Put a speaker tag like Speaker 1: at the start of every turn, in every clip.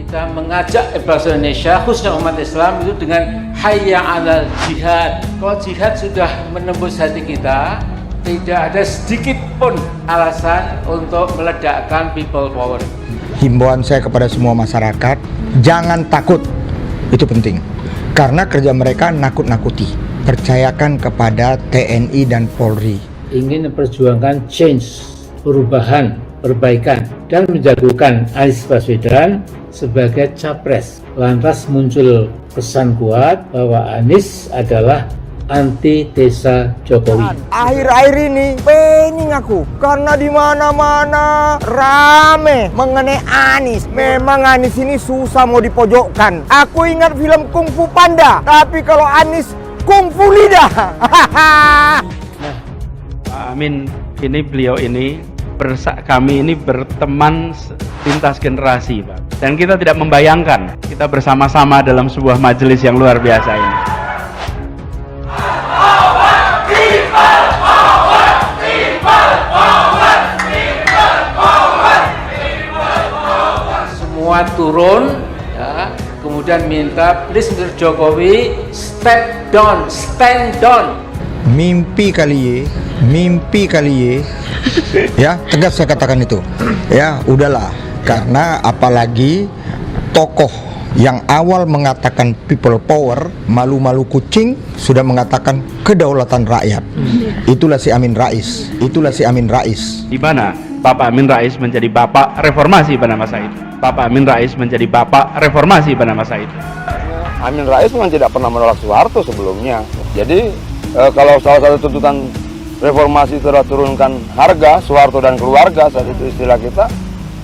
Speaker 1: Kita mengajak bangsa Indonesia, khususnya umat Islam itu dengan hayya 'alal jihad. Kalau jihad sudah menembus hati kita, tidak ada sedikit pun alasan untuk meledakkan people power.
Speaker 2: Himbauan saya kepada semua masyarakat, jangan takut, itu penting. Karena kerja mereka nakut-nakuti. Percayakan kepada TNI dan Polri.
Speaker 1: Ingin memperjuangkan change, perubahan, perbaikan, dan menjagokan Anies Baswedan sebagai capres. Lantas muncul pesan kuat bahwa Anies adalah antitesa Jokowi.
Speaker 2: Akhir-akhir ini pening aku karena di mana-mana rame mengenai Anies. Memang Anies ini susah mau dipojokkan. Aku ingat film Kung Fu Panda, tapi kalau Anies Kung Fu lidah.
Speaker 3: Pak Amin beliau ini kami ini berteman lintas generasi, Pak. Dan kita tidak membayangkan kita bersama-sama dalam sebuah majelis yang luar biasa ini.
Speaker 1: Semua turun, ya, kemudian minta please Mr. Jokowi step down, stand down.
Speaker 2: Mimpi kali ye, ya tegas saya katakan itu, ya udahlah, karena apalagi tokoh yang awal mengatakan people power, malu-malu kucing, sudah mengatakan kedaulatan rakyat. Itulah si Amin Rais,
Speaker 3: Di mana Bapak Amin Rais menjadi bapak reformasi pada masa itu. Bapak Amin Rais menjadi bapak reformasi pada masa itu.
Speaker 4: Amin Rais memang tidak pernah menolak Soeharto sebelumnya. Jadi kalau salah satu tuntutan reformasi itu adalah turunkan harga Soeharto dan keluarga, saat itu istilah kita,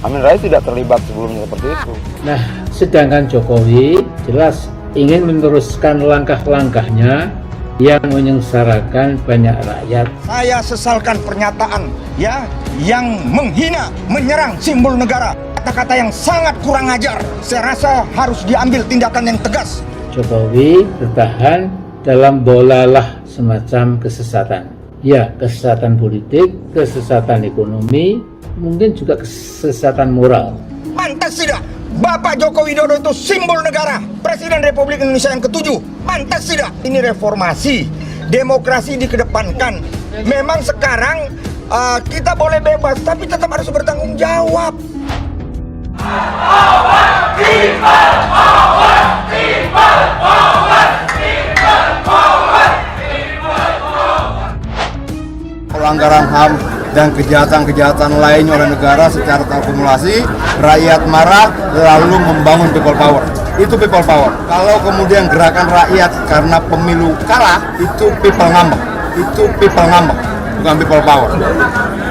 Speaker 4: Amin Rais tidak terlibat sebelumnya seperti itu.
Speaker 1: Nah, sedangkan Jokowi jelas ingin meneruskan langkah-langkahnya yang menyengsarakan banyak rakyat.
Speaker 2: Saya sesalkan pernyataan ya yang menghina, menyerang simbol negara. Kata-kata yang sangat kurang ajar. Saya rasa harus diambil tindakan yang tegas.
Speaker 1: Jokowi bertahan dalam bolalah semacam kesesatan. Ya, kesesatan politik, kesesatan ekonomi, mungkin juga kesesatan moral.
Speaker 2: Pantas tidak Bapak Joko Widodo itu simbol negara, Presiden Republik Indonesia yang ke-7. Pantas tidak ini reformasi, demokrasi dikedepankan. Memang sekarang kita boleh bebas, tapi tetap harus bertanggung jawab.
Speaker 4: Pelanggaran HAM dan kejahatan-kejahatan lain oleh negara secara terakumulasi, rakyat marah lalu membangun people power. Itu people power. Kalau kemudian gerakan rakyat karena pemilu kalah, itu people ngambek. Bukan people power.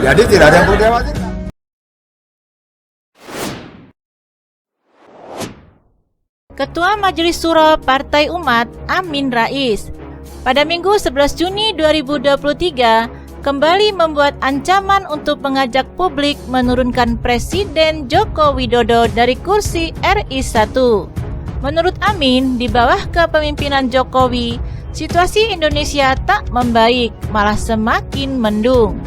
Speaker 4: Jadi tidak ada yang perlu dikhawatirkan.
Speaker 5: Ketua Majelis Syuro Partai Umat Amin Rais pada Minggu 11 Juni 2023 kembali membuat ancaman untuk mengajak publik menurunkan Presiden Joko Widodo dari kursi RI 1. Menurut Amin, di bawah kepemimpinan Jokowi, situasi Indonesia tak membaik, malah semakin mendung.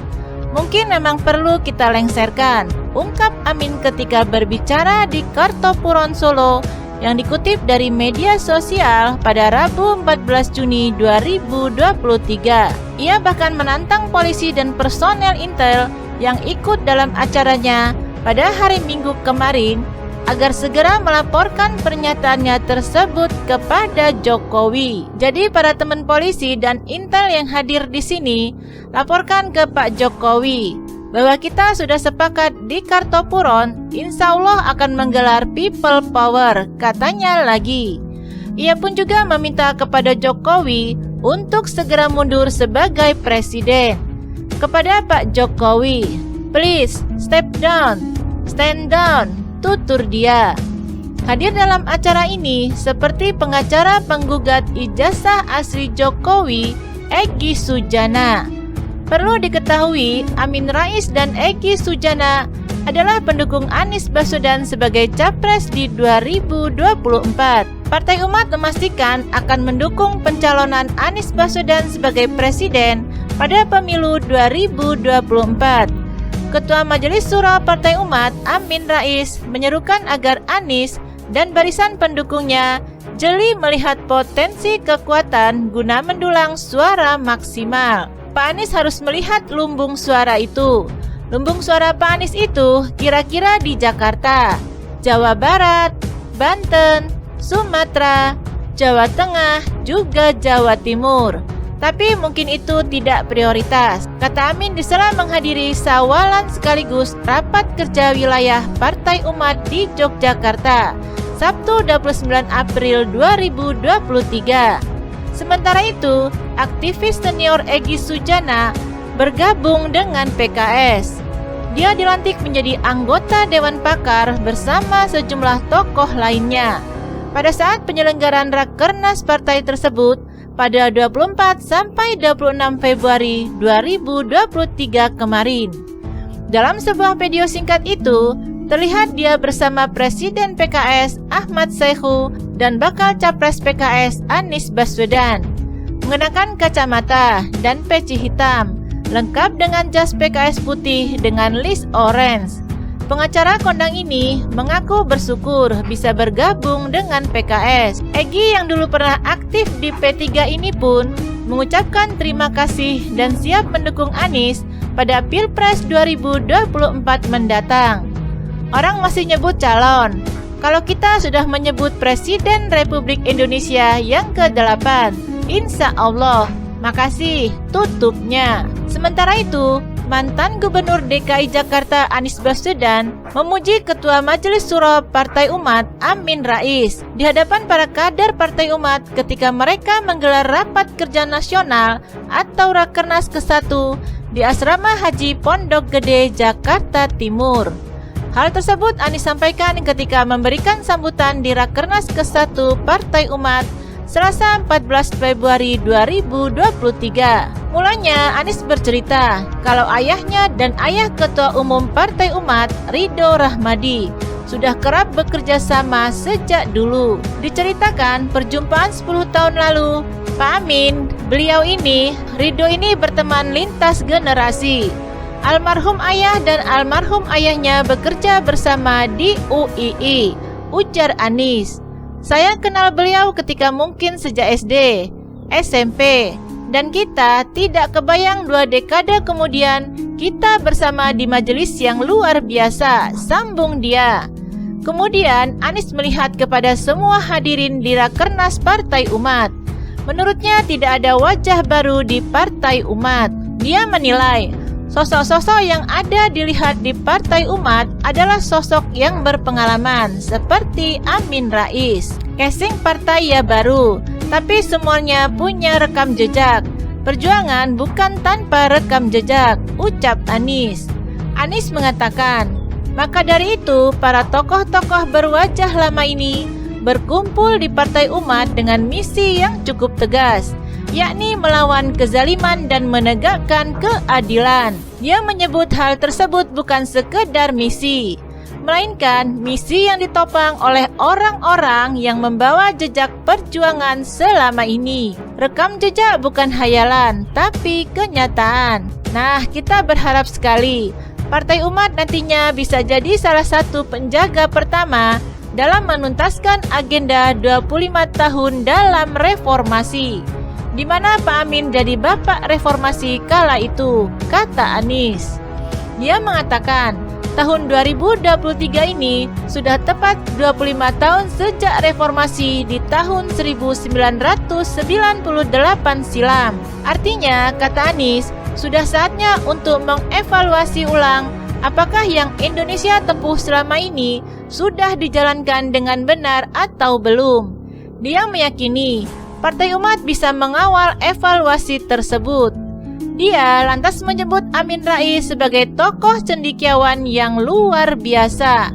Speaker 5: Mungkin memang perlu kita lengserkan, ungkap Amin ketika berbicara di Kartopuron Solo yang dikutip dari media sosial pada Rabu 14 Juni 2023. Ia bahkan menantang polisi dan personel Intel yang ikut dalam acaranya pada hari Minggu kemarin agar segera melaporkan pernyataannya tersebut kepada Jokowi. Jadi para teman polisi dan Intel yang hadir di sini, laporkan ke Pak Jokowi bahwa kita sudah sepakat di Kartopuron, insya Allah akan menggelar people power, katanya lagi. Ia pun juga meminta kepada Jokowi untuk segera mundur sebagai presiden. Kepada Pak Jokowi, please step down, stand down, tutur dia. Hadir dalam acara ini seperti pengacara penggugat ijazah asli Jokowi, Egy Sujana. Perlu diketahui, Amin Rais dan Egy Sujana adalah pendukung Anies Baswedan sebagai capres di 2024. Partai Umat memastikan akan mendukung pencalonan Anies Baswedan sebagai presiden pada pemilu 2024. Ketua Majelis Syuro Partai Umat Amin Rais menyerukan agar Anies dan barisan pendukungnya jeli melihat potensi kekuatan guna mendulang suara maksimal. Pak Anies harus melihat lumbung suara itu. Lumbung suara Pak Anies itu kira-kira di Jakarta, Jawa Barat, Banten, Sumatera, Jawa Tengah, juga Jawa Timur. Tapi mungkin itu tidak prioritas, kata Amin di sela menghadiri sawalan sekaligus rapat kerja wilayah Partai Umat di Yogyakarta, Sabtu 29 April 2023. Sementara itu, aktivis senior Egy Sujana bergabung dengan PKS. Dia dilantik menjadi anggota Dewan Pakar bersama sejumlah tokoh lainnya. Pada saat penyelenggaraan Rakernas partai tersebut pada 24 sampai 26 Februari 2023 kemarin. Dalam sebuah video singkat itu, terlihat dia bersama Presiden PKS Ahmad Saihu dan bakal Capres PKS Anies Baswedan, mengenakan kacamata dan peci hitam, lengkap dengan jas PKS putih dengan list orange. Pengacara kondang ini mengaku bersyukur bisa bergabung dengan PKS. Egy yang dulu pernah aktif di P3 ini pun mengucapkan terima kasih dan siap mendukung Anies pada Pilpres 2024 mendatang. Orang masih nyebut calon, kalau kita sudah menyebut Presiden Republik Indonesia yang ke-8, insya Allah, makasih, tutupnya. Sementara itu, mantan Gubernur DKI Jakarta Anies Baswedan memuji Ketua Majelis Syuro Partai Umat Amin Rais di hadapan para kader Partai Umat ketika mereka menggelar rapat kerja nasional atau Rakernas ke-1 di Asrama Haji Pondok Gede, Jakarta Timur. Hal tersebut Anies sampaikan ketika memberikan sambutan di Rakernas ke-1 Partai Umat Selasa 14 Februari 2023. Mulanya Anies bercerita kalau ayahnya dan ayah Ketua Umum Partai Umat Ridho Rahmadi sudah kerap bekerja sama sejak dulu. Diceritakan perjumpaan 10 tahun lalu, Pak Amin, beliau ini, Ridho ini berteman lintas generasi. Almarhum ayah dan almarhum ayahnya bekerja bersama di UII, ujar Anies. Saya kenal beliau ketika mungkin sejak SD, SMP, dan kita tidak kebayang 2 dekade kemudian kita bersama di majelis yang luar biasa, sambung dia. Kemudian Anies melihat kepada semua hadirin di Rakernas Partai Umat. Menurutnya tidak ada wajah baru di Partai Umat. Dia menilai sosok-sosok yang ada dilihat di Partai Umat adalah sosok yang berpengalaman seperti Amin Rais. Casing partai ya baru, tapi semuanya punya rekam jejak. Perjuangan bukan tanpa rekam jejak, ucap Anies. Anies mengatakan, maka dari itu para tokoh-tokoh berwajah lama ini berkumpul di Partai Umat dengan misi yang cukup tegas, yakni melawan kezaliman dan menegakkan keadilan. Dia menyebut hal tersebut bukan sekedar misi, melainkan misi yang ditopang oleh orang-orang yang membawa jejak perjuangan selama ini. Rekam jejak bukan hayalan, tapi kenyataan. Nah, kita berharap sekali Partai Umat nantinya bisa jadi salah satu penjaga pertama dalam menuntaskan agenda 25 tahun dalam reformasi, di mana Pak Amin jadi bapak reformasi kala itu, kata Anies. Dia mengatakan, tahun 2023 ini sudah tepat 25 tahun sejak reformasi di tahun 1998 silam. Artinya, kata Anies, sudah saatnya untuk mengevaluasi ulang apakah yang Indonesia tempuh selama ini sudah dijalankan dengan benar atau belum. Dia meyakini Partai Umat bisa mengawal evaluasi tersebut. Dia lantas menyebut Amin Rais sebagai tokoh cendekiawan yang luar biasa.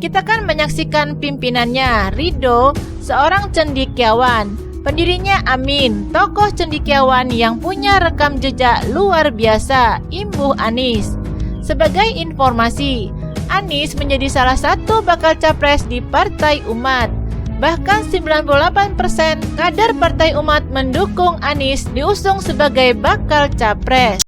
Speaker 5: Kita kan menyaksikan pimpinannya, Ridho, seorang cendekiawan. Pendirinya Amin, tokoh cendekiawan yang punya rekam jejak luar biasa, imbuh Anies. Sebagai informasi, Anies menjadi salah satu bakal capres di Partai Umat. Bahkan 98% kader Partai Umat mendukung Anies diusung sebagai bakal capres.